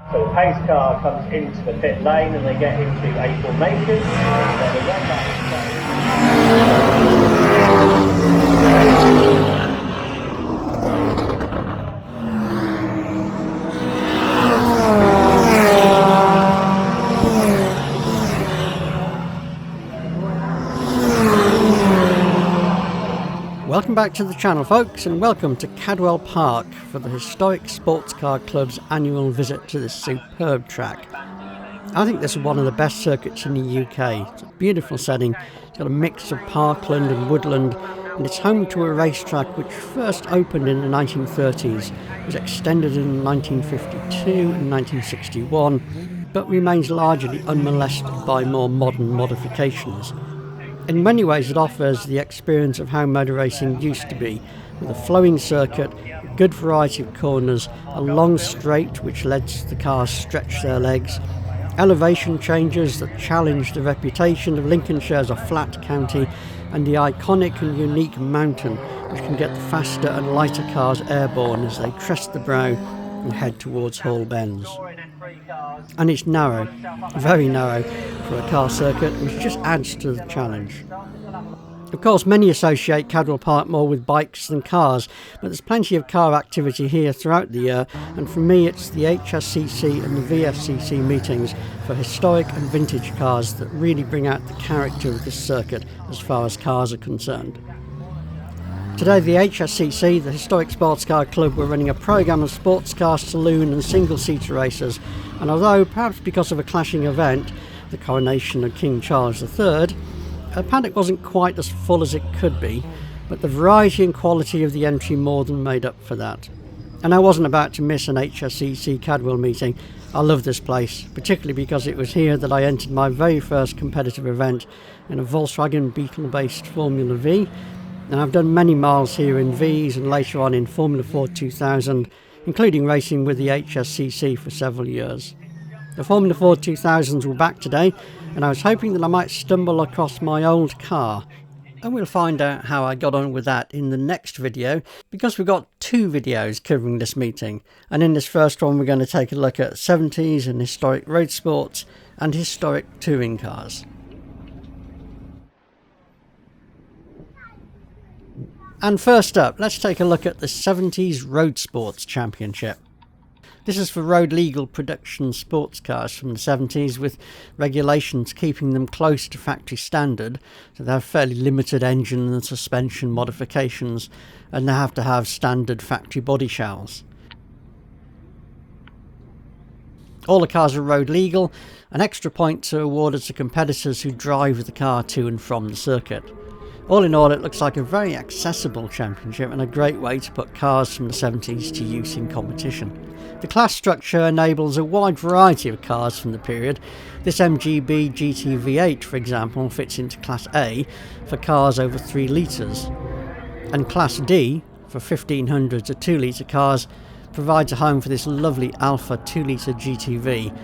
So the pace car comes into the pit lane and they get into a formation, and then they run Welcome back to the channel, folks, and welcome to Cadwell Park for the Historic Sports Car Club's annual visit to this superb track. I think this is one of the best circuits in the UK. It's a beautiful setting, it's got a mix of parkland and woodland, and it's home to a racetrack which first opened in the 1930s, was extended in 1952 and 1961, but remains largely unmolested by more modern modifications. In many ways it offers the experience of how motor racing used to be, with a flowing circuit, a good variety of corners, a long straight which lets the cars stretch their legs, elevation changes that challenge the reputation of Lincolnshire as a flat county, and the iconic and unique mountain which can get the faster and lighter cars airborne as they crest the brow and head towards Hall Bends. And it's narrow, very narrow for a car circuit, which just adds to the challenge. Of course, many associate Cadwell Park more with bikes than cars, but there's plenty of car activity here throughout the year, and for me it's the HSCC and the VFCC meetings for historic and vintage cars that really bring out the character of this circuit as far as cars are concerned. Today the HSCC, the Historic Sports Car Club, were running a programme of sports car, saloon and single-seater races, and although perhaps because of a clashing event, the coronation of King Charles III, the paddock wasn't quite as full as it could be, but the variety and quality of the entry more than made up for that. And I wasn't about to miss an HSCC Cadwell meeting. I love this place, particularly because it was here that I entered my very first competitive event in a Volkswagen Beetle-based Formula V, and I've done many miles here in Vs and later on in Formula 4 2000, including racing with the HSCC for several years. The Formula 4 2000s were back today, and I was hoping that I might stumble across my old car. And we'll find out how I got on with that in the next video, because we've got two videos covering this meeting. And in this first one we're going to take a look at 70s and historic road sports and historic touring cars. And first up, let's take a look at the 70s Roadsports Championship. This is for road legal production sports cars from the 70s, with regulations keeping them close to factory standard, so they have fairly limited engine and suspension modifications, and they have to have standard factory body shells. All the cars are road legal, and extra points are awarded to competitors who drive the car to and from the circuit. All in all, it looks like a very accessible championship and a great way to put cars from the 70s to use in competition. The class structure enables a wide variety of cars from the period. This MGB GT V8, for example, fits into Class A for cars over 3 litres, and Class D for 1500 to 2 litre cars provides a home for this lovely Alpha 2 litre GTV.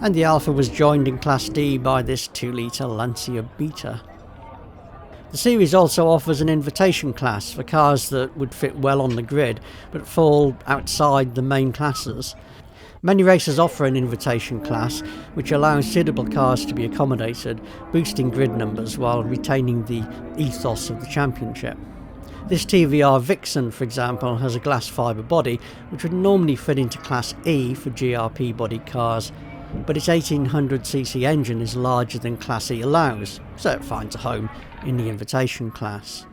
And the Alpha was joined in Class D by this 2 litre Lancia Beta. The series also offers an invitation class for cars that would fit well on the grid but fall outside the main classes. Many races offer an invitation class which allows suitable cars to be accommodated, boosting grid numbers while retaining the ethos of the championship. This TVR Vixen, for example, has a glass fibre body which would normally fit into Class E for GRP bodied cars, but its 1800cc engine is larger than Class E allows, so it finds a home in the invitation class.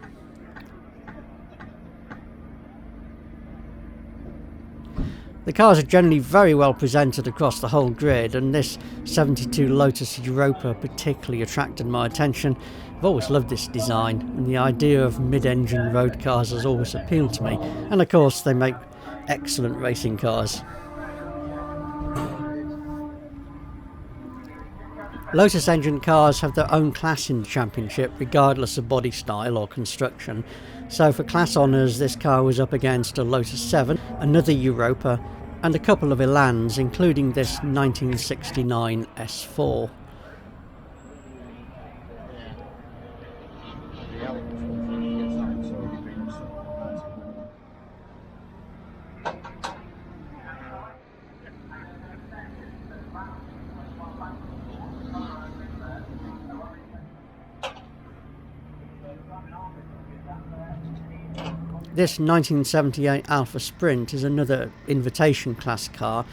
The cars are generally very well presented across the whole grid, and this 72 Lotus Europa particularly attracted my attention. I've always loved this design, and the idea of mid-engine road cars has always appealed to me, and of course they make excellent racing cars. Lotus engine cars have their own class in the championship regardless of body style or construction, so for class honours this car was up against a Lotus 7, another Europa, and a couple of Elans, including this 1969 S4. This 1978 Alpha Sprint is another invitation class car.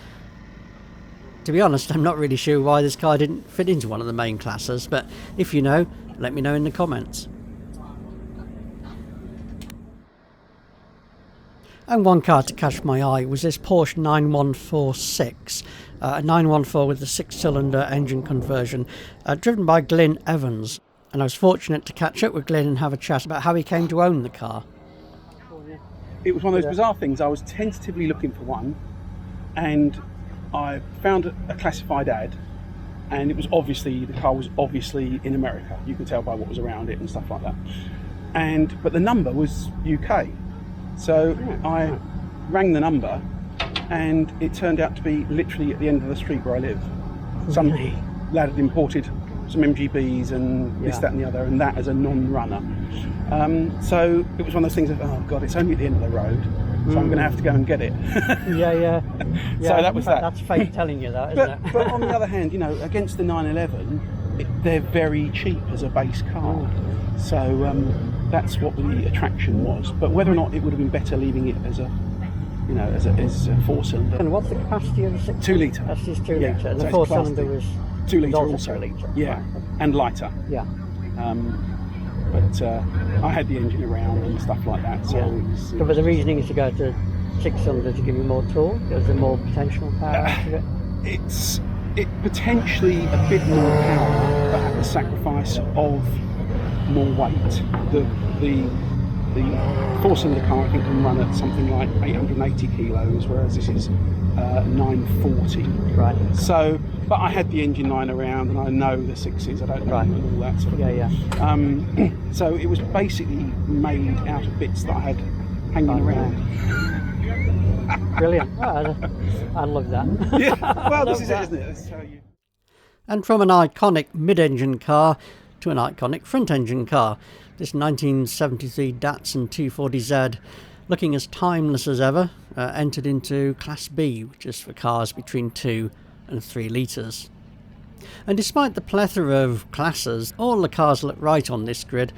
To be honest, I'm not really sure why this car didn't fit into one of the main classes, but if you know, let me know in the comments. And one car to catch my eye was this Porsche 9146, a 914 with a 6-cylinder engine conversion, driven by Glyn Evans. And I was fortunate to catch up with Glyn and have a chat about how he came to own the car. It was one of those bizarre things. I was tentatively looking for one, and I found a classified ad, and it was obviously, the car was obviously in America. You could tell by what was around it and stuff like that. But the number was UK. So I rang the number, and it turned out to be literally at the end of the street where I live. Some lad had imported some MGBs and this, that and the other, and that as a non-runner. So it was one of those things of, oh God, it's only at the end of the road, so I'm going to have to go and get it. Yeah. So that was that. That's fate telling you that, isn't it? But on the other hand, you know, against the 911, they're very cheap as a base car. So that's what the attraction was. But whether or not it would have been better leaving it as a, you know, as a 4-cylinder. And what's the capacity of the 6? 2 litre. That's just 2 litre. And so the it's 4-cylinder was 2 litre also also. 2 litre. Yeah, Right. and lighter. Yeah. But I had the engine around and stuff like that. So So but the reasoning is to go to 6-cylinder to give you more torque. Is there more potential power out of it? It potentially a bit more power, but at the sacrifice of more weight. The 4-cylinder car, I think, can run at something like 880 kilos, whereas this is 940. Right. So, but I had the engine lying around, and I know the 6s. I don't know them and all that sort of thing. So it was basically made out of bits that I had hanging around. Brilliant. Oh, I love that. Yeah. Well, this is it, isn't it? That's how you... And from an iconic mid-engine car to an iconic front-engine car, this 1973 Datsun 240Z, looking as timeless as ever, entered into Class B, which is for cars between 2 and 3 litres. And despite the plethora of classes, all the cars look right on this grid.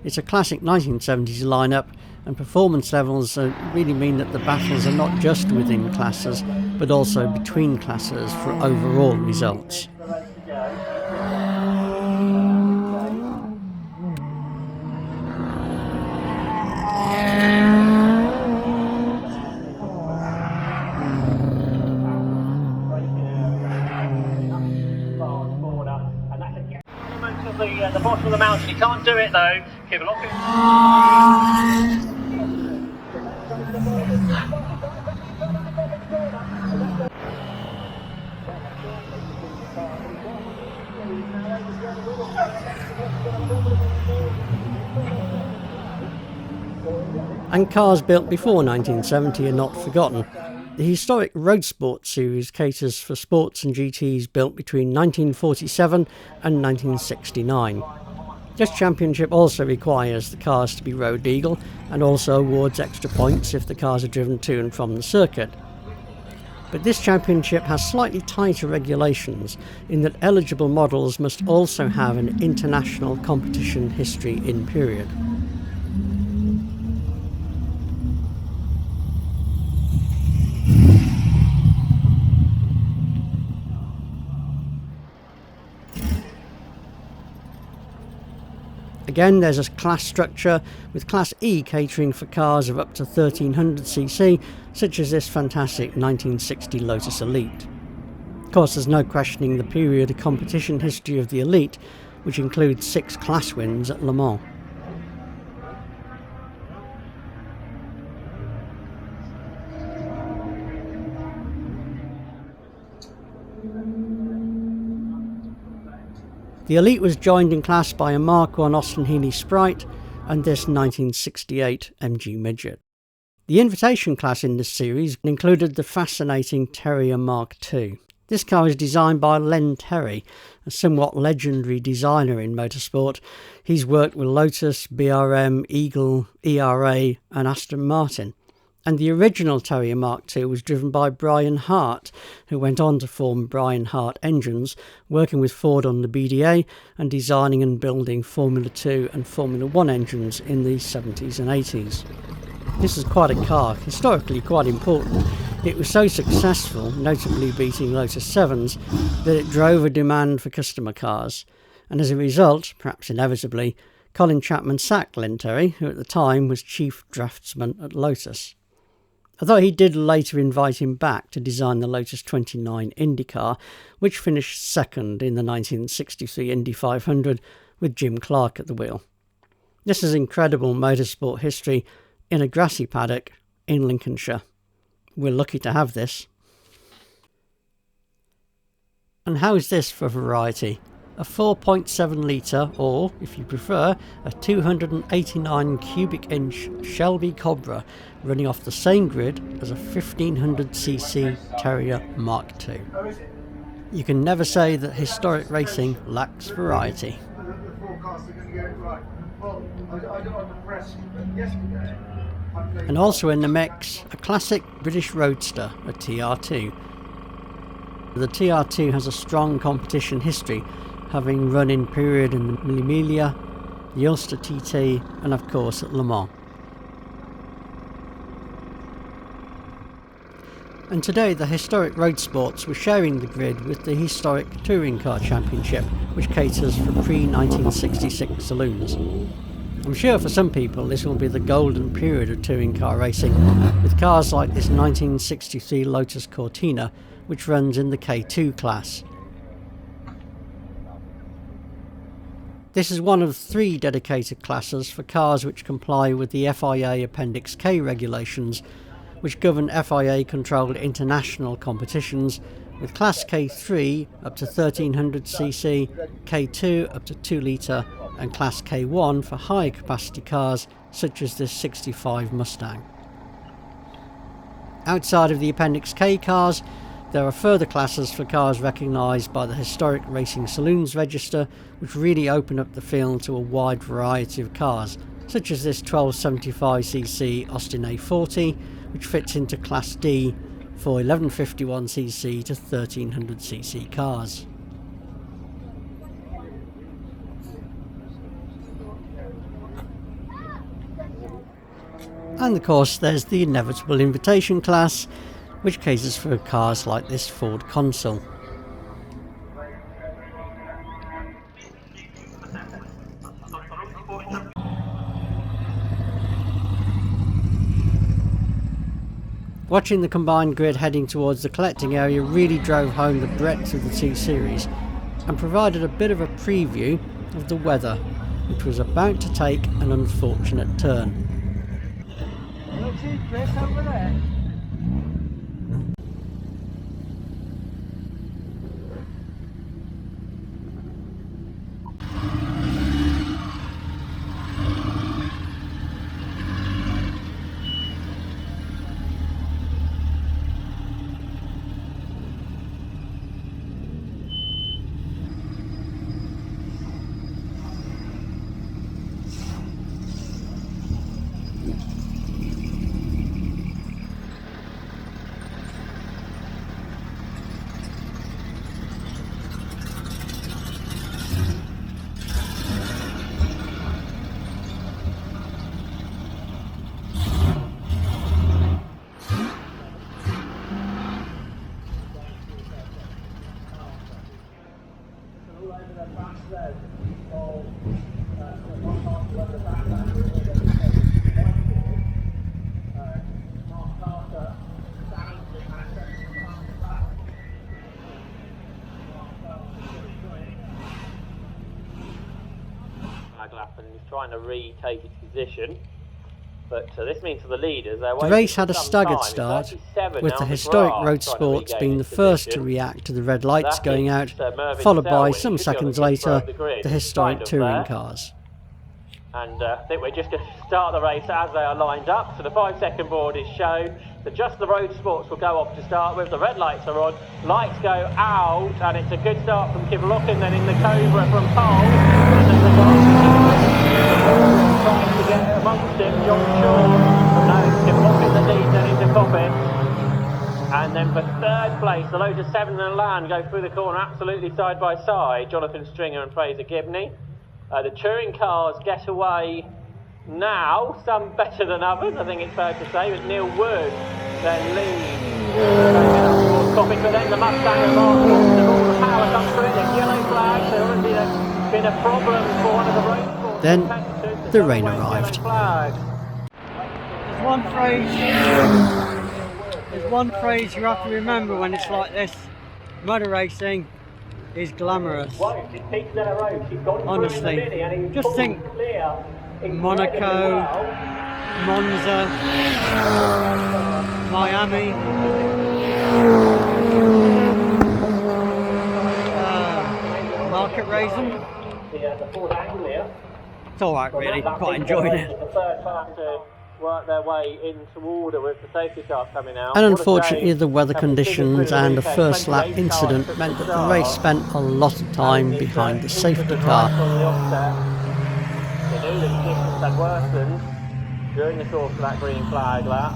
It's a classic 1970s lineup, and performance levels really mean that the battles are not just within classes, but also between classes for overall results. The bottom of the mountain, you can't do it though. Keep a look. And cars built before 1970 are not forgotten. The historic Roadsports series caters for sports and GTs built between 1947 and 1969. This championship also requires the cars to be road legal and also awards extra points if the cars are driven to and from the circuit. But this championship has slightly tighter regulations in that eligible models must also have an international competition history in period. Again, there's a class structure, with Class E catering for cars of up to 1300cc, such as this fantastic 1960 Lotus Elite. Of course, there's no questioning the period of competition history of the Elite, which includes 6 class wins at Le Mans. The Elite was joined in class by a Mark I Austin Healey Sprite and this 1968 MG Midget. The invitation class in this series included the fascinating Terrier Mk2. This car was designed by Len Terry, a somewhat legendary designer in motorsport. He's worked with Lotus, BRM, Eagle, ERA and Aston Martin. And the original Terrier Mk2 was driven by Brian Hart, who went on to form Brian Hart Engines, working with Ford on the BDA and designing and building Formula 2 and Formula 1 engines in the 70s and 80s. This is quite a car, historically quite important. It was so successful, notably beating Lotus 7s, that it drove a demand for customer cars. And as a result, perhaps inevitably, Colin Chapman sacked Len Terry, who at the time was chief draftsman at Lotus. Although he did later invite him back to design the Lotus 29 Indy car, which finished second in the 1963 Indy 500 with Jim Clark at the wheel. This is incredible motorsport history in a grassy paddock in Lincolnshire. We're lucky to have this. And how is this for variety? A 4.7 litre or, if you prefer, a 289 cubic inch Shelby Cobra running off the same grid as a 1500cc Terrier Mk2. You can never say that historic racing lacks variety. And also in the mix, a classic British roadster, a TR2. The TR2 has a strong competition history, having run in period in the Mille, the Ulster TT and of course at Le Mans. And today the historic Roadsports were sharing the grid with the historic Touring Car Championship, which caters for pre-1966 saloons. I'm sure for some people this will be the golden period of touring car racing, with cars like this 1963 Lotus Cortina, which runs in the K2 class. This is one of 3 dedicated classes for cars which comply with the FIA Appendix K regulations, which govern FIA-controlled international competitions, with Class K3 up to 1300cc, K2 up to 2 litre and Class K1 for higher capacity cars such as this 65 Mustang. Outside of the Appendix K cars, there are further classes for cars recognised by the Historic Racing Saloons Register, which really open up the field to a wide variety of cars, such as this 1275cc Austin A40, which fits into Class D for 1151cc to 1300cc cars. And of course there's the inevitable invitation class, which caters for cars like this Ford Consul. Watching the combined grid heading towards the collecting area really drove home the breadth of the 2 series and provided a bit of a preview of the weather, which was about to take an unfortunate turn. Chris, over there. And he's trying to retake its position, but this means for the leaders the race had a staggered start, with the historic Roadsports being the first to react to the red lights going out, followed by some seconds later the historic touring cars. And I think we're just going to start the race as they are lined up. So the 5-second board is shown. So just the Roadsports will go off to start with. The red lights are on. Lights go out, and it's a good start from Kivlockin, then in the Cobra from Pole. And then they've got trying to get amongst him, John Shaw. No, Kivlockin the lead, then into Coppin. And then for third place, the loads of 7 and Land go through the corner absolutely side by side. Jonathan Stringer and Fraser Gibney. The touring cars get away now, some better than others, I think it's fair to say, but Neil Wood then leads. Copping, but then the Mustang and Mark Thompson, all the power comes through, there's yellow flags, there already been a problem for one of the Roadsports Then competitors. the rain arrived. There's one phrase you have to remember when it's like this. Motor racing is glamorous. Honestly, just think Monaco, Monza, Miami, Market Raisin. It's alright really, quite enjoying it. Work their way into order with the safety car coming out. And unfortunately the weather conditions and a first lap incident meant that the race spent a lot of time behind the safety car. They knew that the distance had worsened during the course of that green flag lap.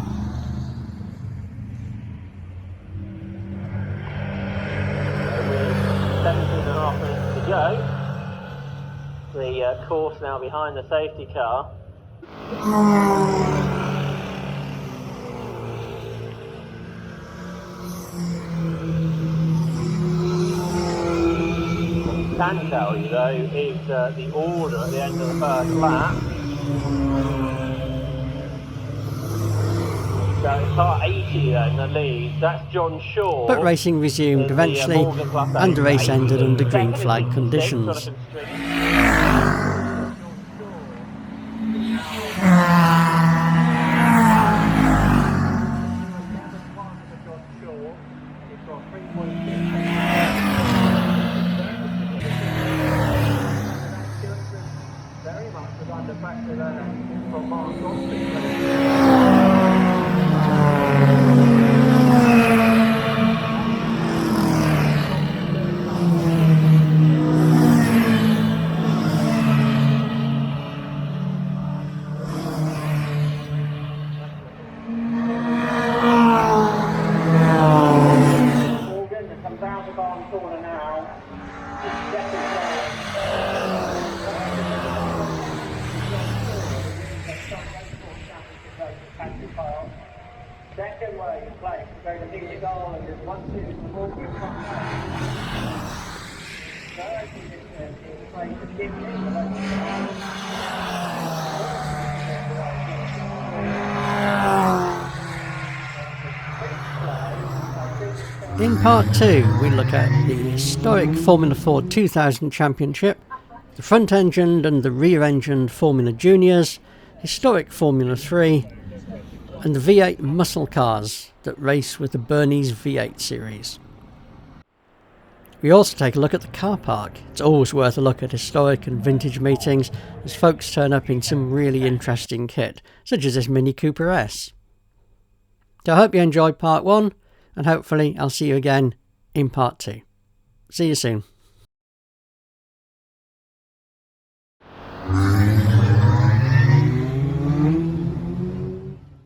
So with 17.5 minutes to go, the course now behind the safety car. Can tell you though is the order at the end of the first lap. So car 80 then the lead, that's John Shaw. But racing resumed eventually and the race ended under green flag conditions. Second way in place, going to dig the goal and just 1, 2, 4, 5. Third in place to give In part 2 we look at the historic Formula 4 2000 Championship, the front-engined and the rear-engined Formula Juniors, historic Formula 3 and the V8 muscle cars that race with the Bernese V8 series. We also take a look at the car park. It's always worth a look at historic and vintage meetings as folks turn up in some really interesting kit, such as this Mini Cooper S. So I hope you enjoyed part 1 and hopefully I'll see you again in part 2. See you soon.